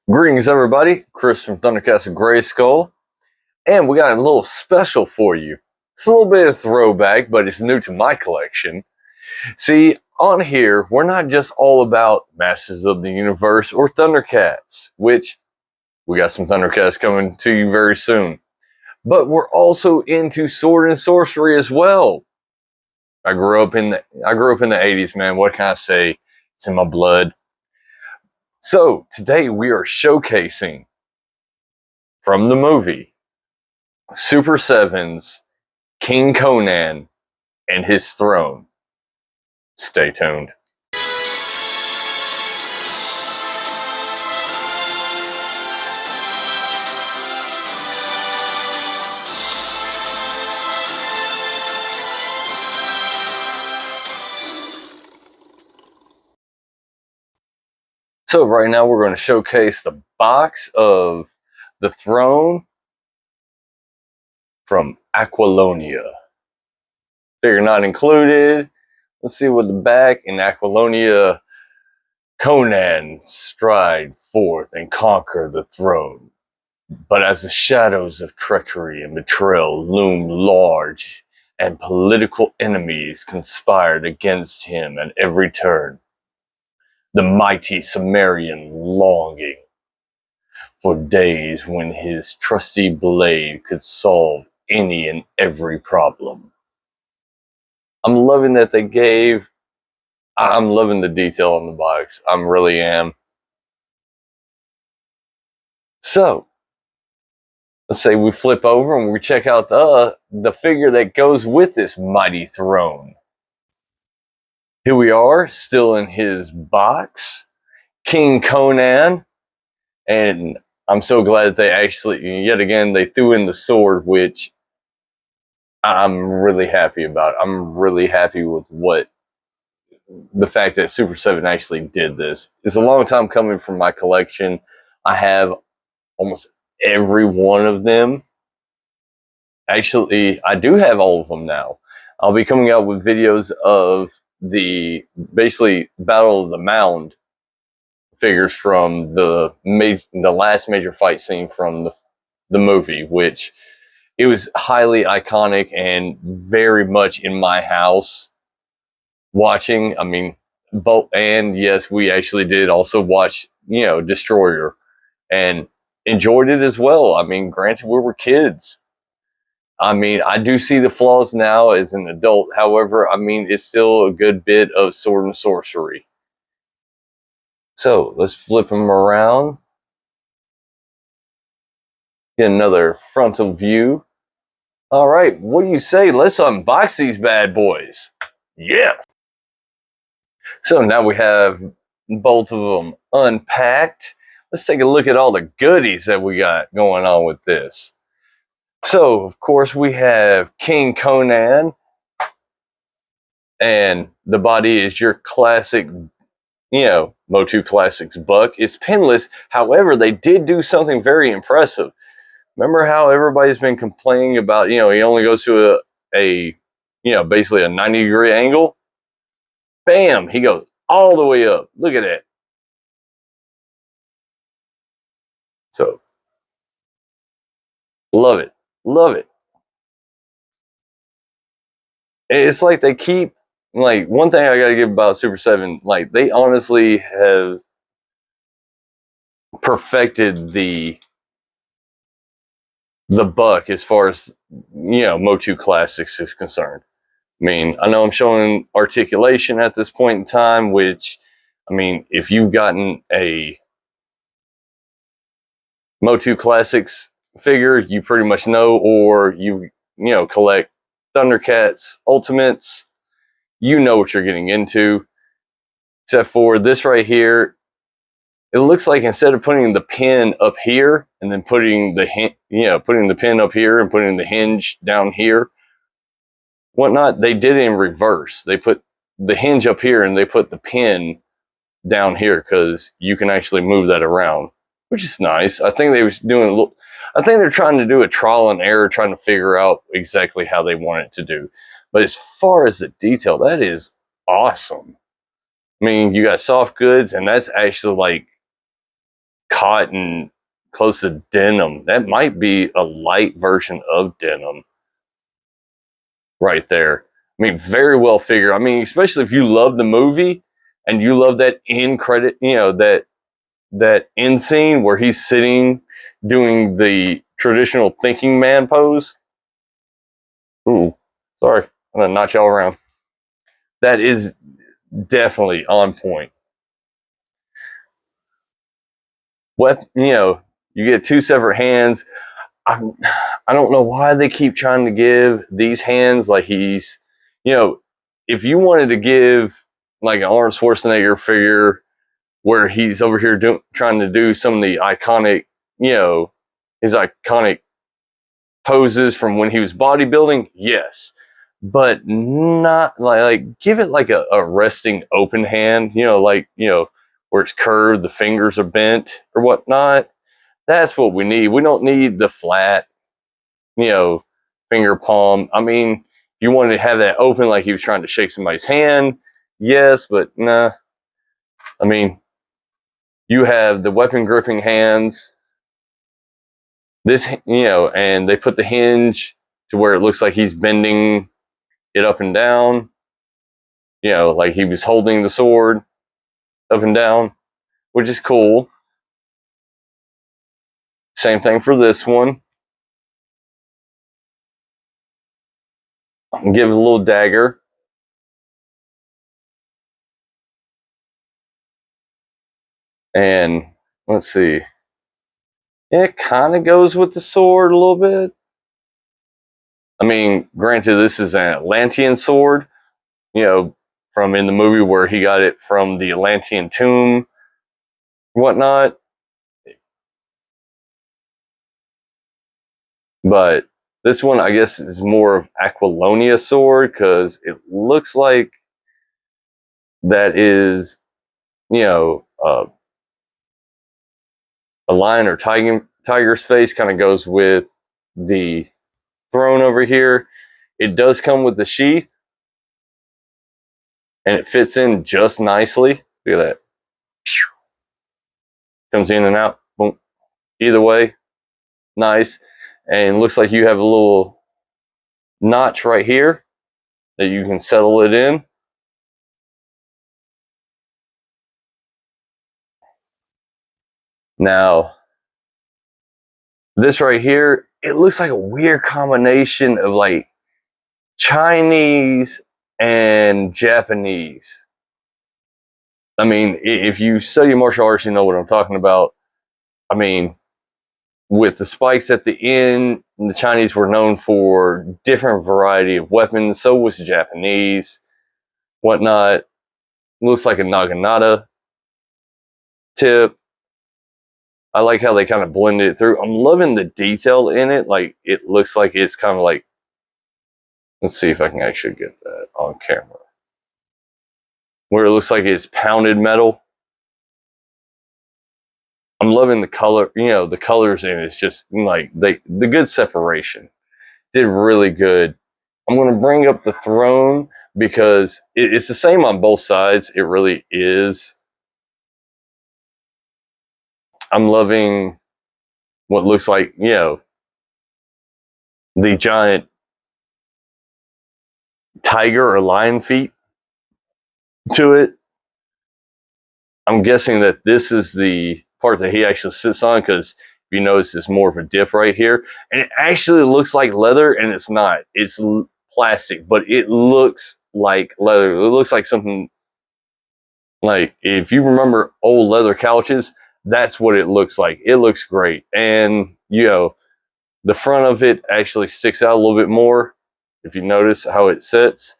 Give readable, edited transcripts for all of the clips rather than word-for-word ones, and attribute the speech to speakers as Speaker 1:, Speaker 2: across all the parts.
Speaker 1: Greetings, everybody. Chris from Thundercast of Grayskull, and we got a little special for you. It's a little bit of throwback, but it's new to my collection. See, on here, we're not just all about Masters of the Universe or Thundercats, which we got some Thundercats coming to you very soon. But we're also into sword and sorcery as well. I grew up in the 80s, man. What can I say? It's in my blood. So today we are showcasing from the movie Super7's King Conan and his throne. Stay tuned. So right now we're going to showcase the box of the throne from Aquilonia. Figure not included. Let's see what the back in Aquilonia. Conan stride forth and conquer the throne. But as the shadows of treachery and betrayal loomed large and political enemies conspired against him at every turn, the mighty Sumerian longing for days when his trusty blade could solve any and every problem. I'm loving that I'm loving the detail on the box. I really am. So, let's say we flip over and we check out the figure that goes with this mighty throne. Here we are, still in his box, King Conan, and I'm so glad that they actually, yet again, they threw in the sword, which I'm really happy about. I'm really happy with the fact that Super7 actually did this. It's a long time coming from my collection. I have almost every one of them. Actually, I do have all of them now. I'll be coming out with videos of the basically Battle of the Mound figures from the last major fight scene from the movie, which it was highly iconic and very much in my house watching. I mean, both, and yes, we actually did also watch, Destroyer and enjoyed it as well. I mean, granted, we were kids. I mean, I do see the flaws now as an adult. However, I mean, it's still a good bit of sword and sorcery. So let's flip them around. Get another frontal view. All right, what do you say? Let's unbox these bad boys. Yeah. So now we have both of them unpacked. Let's take a look at all the goodies that we got going on with this. So, of course, we have King Conan, and the body is your classic, Motu Classics buck. It's pinless. However, they did do something very impressive. Remember how everybody's been complaining about, he only goes to basically a 90-degree angle? Bam! He goes all the way up. Look at that. So, love it. Love it. It's like they keep, like, one thing I got to give about Super7, like, they honestly have perfected the buck as far as, Motu Classics is concerned. I mean, I know I'm showing articulation at this point in time, which, I mean, if you've gotten a Motu Classics figure, you pretty much know, or you collect Thundercats Ultimates, you know what you're getting into. Except for this right here, it looks like instead of putting the pin up here and then putting the pin up here and putting the hinge down here, whatnot, they did it in reverse. They put the hinge up here and they put the pin down here because you can actually move that around, which is nice. I think I think they're trying to do a trial and error, trying to figure out exactly how they want it to do. But as far as the detail, that is awesome. I mean, you got soft goods, and that's actually like cotton, close to denim. That might be a light version of denim right there. I mean, very well figured. I mean, especially if you love the movie and you love that end credit, that end scene where he's sitting doing the traditional thinking man pose. Ooh, sorry, I'm gonna knock y'all around. That is definitely on point. What you get two separate hands. I, I don't know why they keep trying to give these hands like he's, you know, if you wanted to give like an Arnold Schwarzenegger figure where he's over here trying to do some of the iconic, his iconic poses from when he was bodybuilding, yes, but not like give it like a resting open hand, where it's curved, the fingers are bent or whatnot. That's what we need. We don't need the flat, you know, finger palm. I mean, you wanted to have that open like he was trying to shake somebody's hand, yes, but nah. I mean, you have the weapon gripping hands. This, and they put the hinge to where it looks like he's bending it up and down, like he was holding the sword up and down, which is cool. Same thing for this one. Give it a little dagger. And let's see. It kind of goes with the sword a little bit. I mean, granted, this is an Atlantean sword, from in the movie where he got it from the Atlantean tomb, whatnot. But this one, I guess, is more of Aquilonia sword because it looks like that is, a lion or tiger's face kind of goes with the throne over here. It does come with the sheath, and it fits in just nicely. Look at that. Comes in and out. Boom. Either way, nice. And looks like you have a little notch right here that you can settle it in. Now, this right here, it looks like a weird combination of like Chinese and Japanese. I mean, if you study martial arts, you know what I'm talking about. I mean, with the spikes at the end, the Chinese were known for different variety of weapons. So was the Japanese, whatnot. Looks like a naginata tip. I like how they kind of blended it through. I'm loving the detail in it. Like it looks like it's kind of like. Let's see if I can actually get that on camera. Where it looks like it's pounded metal. I'm loving the color. The colors in it's just like the good separation. Did really good. I'm going to bring up the throne because it's the same on both sides. It really is. I'm loving what looks like, the giant tiger or lion feet to it. I'm guessing that this is the part that he actually sits on because if you notice, it's more of a dip right here. And it actually looks like leather, and it's not. It's plastic, but it looks like leather. It looks like something like if you remember old leather couches, that's what it looks like. It looks great. And, the front of it actually sticks out a little bit more if you notice how it sits.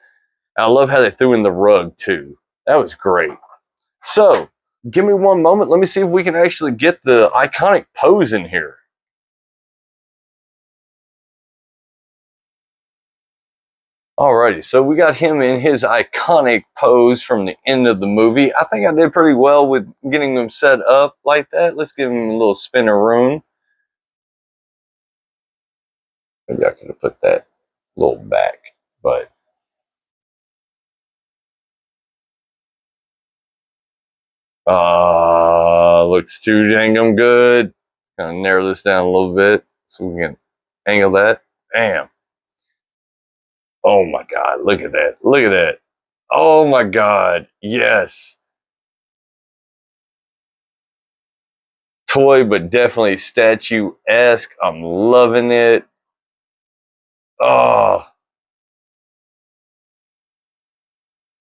Speaker 1: I love how they threw in the rug too. That was great. So, give me one moment. Let me see if we can actually get the iconic pose in here. Alrighty, so we got him in his iconic pose from the end of the movie. I think I did pretty well with getting him set up like that. Let's give him a little spin-a-roon. Maybe I could have put that a little back, but Looks too dangum good. Kind of narrow this down a little bit so we can angle that. Bam. Oh my God. Look at that. Look at that. Oh my God. Yes. Toy, but definitely statue-esque. I'm loving it. Oh,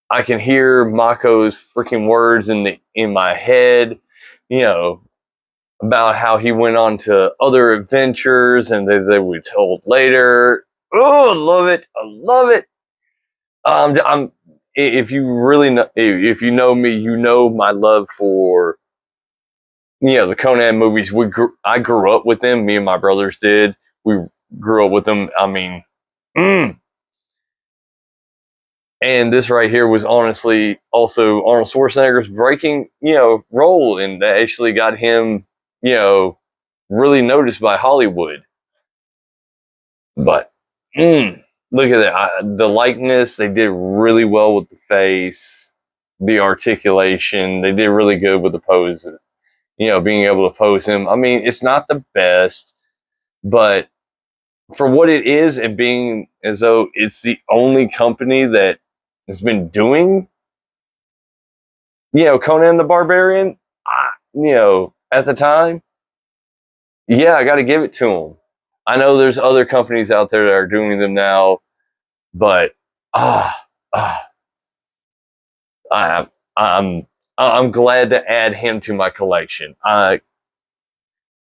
Speaker 1: I can hear Mako's freaking words in my head, you know, about how he went on to other adventures and they were told later. Oh, I love it. I love it. I'm if you really know, if you know me, you know my love for the Conan movies. I grew up with them. Me and my brothers did. We grew up with them. I mean, mm. And this right here was honestly also Arnold Schwarzenegger's breaking role, and that actually got him really noticed by Hollywood. But look at that. The likeness, they did really well with the face, the articulation. They did really good with the pose. Being able to pose him. I mean, it's not the best, but for what it is and being as though it's the only company that has been doing, Conan the Barbarian, at the time, yeah, I got to give it to him. I know there's other companies out there that are doing them now, but ah, ah, I, I'm I'm glad to add him to my collection.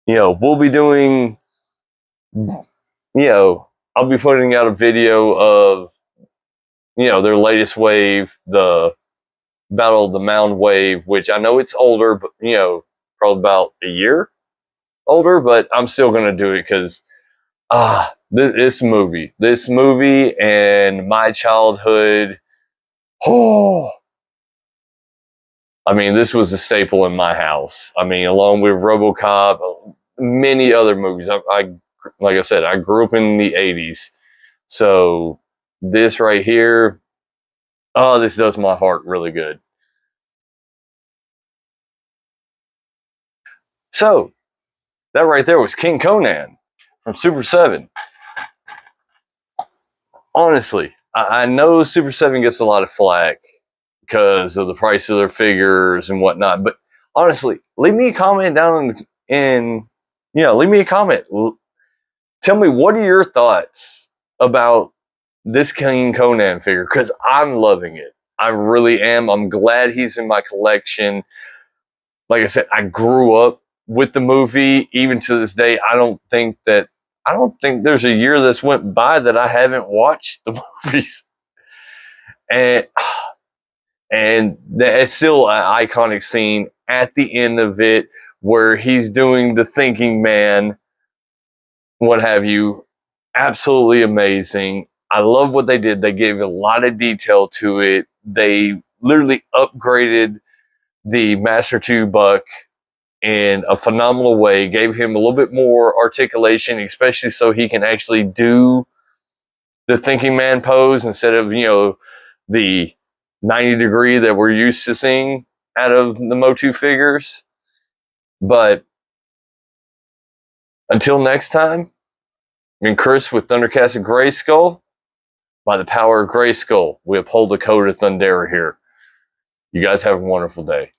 Speaker 1: We'll be doing, I'll be putting out a video of, their latest wave, the Battle of the Mound wave, which I know it's older, but, probably about a year older, but I'm still going to do it because, this movie and my childhood, oh, I mean, this was a staple in my house. I mean, along with RoboCop, many other movies. Like I said, I grew up in the 80s. So this right here, oh, this does my heart really good. So that right there was King Conan from Super 7. Honestly, I know Super 7 gets a lot of flack because of the price of their figures and whatnot. But honestly, leave me a comment down leave me a comment. Tell me, what are your thoughts about this King Conan figure? Because I'm loving it. I really am. I'm glad he's in my collection. Like I said, I grew up with the movie. Even to this day, I don't think there's a year that's went by that I haven't watched the movies. And it's still an iconic scene at the end of it where he's doing the thinking man, what have you. Absolutely amazing. I love what they did. They gave a lot of detail to it. They literally upgraded the Master 2 Buck in a phenomenal way, gave him a little bit more articulation, especially so he can actually do the thinking man pose instead of, the 90-degree that we're used to seeing out of the Motu figures. But until next time, I'm Chris with Thundercast and Grayskull. By the power of Grayskull, we uphold the code of Thundera here. You guys have a wonderful day.